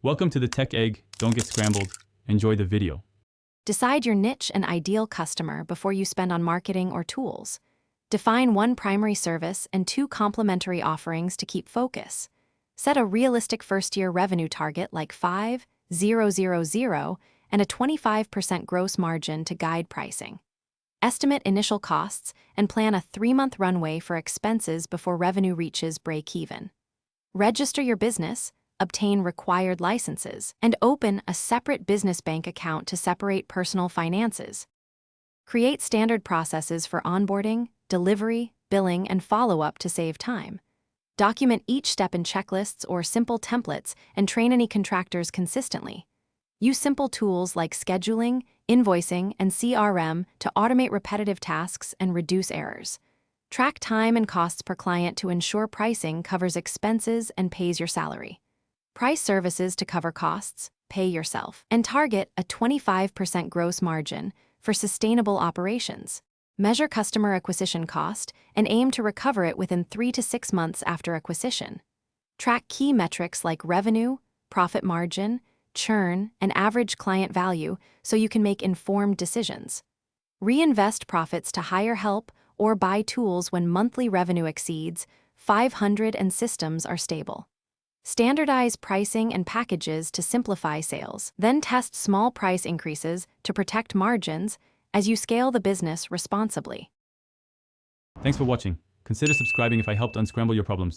Welcome to the Tech Egg. Don't get scrambled. Enjoy the video. Decide your niche and ideal customer before you spend on marketing or tools. Define one primary service and two complementary offerings to keep focus. Set a realistic first-year revenue target like 5,000 and a 25% gross margin to guide pricing. Estimate initial costs and plan a 3-month runway for expenses before revenue reaches break-even. Register your business, obtain required licenses, and open a separate business bank account to separate personal finances. Create standard processes for onboarding, delivery, billing, and follow-up to save time. Document each step in checklists or simple templates and train any contractors consistently. Use simple tools like scheduling, invoicing, and CRM to automate repetitive tasks and reduce errors. Track time and costs per client to ensure pricing covers expenses and pays your salary. Price services to cover costs, pay yourself, and target a 25% gross margin for sustainable operations. Measure customer acquisition cost and aim to recover it within 3 to 6 months after acquisition. Track key metrics like revenue, profit margin, churn, and average client value so you can make informed decisions. Reinvest profits to hire help or buy tools when monthly revenue exceeds 500 and systems are stable. Standardize pricing and packages to simplify sales. Then test small price increases to protect margins as you scale the business responsibly. Thanks for watching. Consider subscribing if I helped unscramble your problems.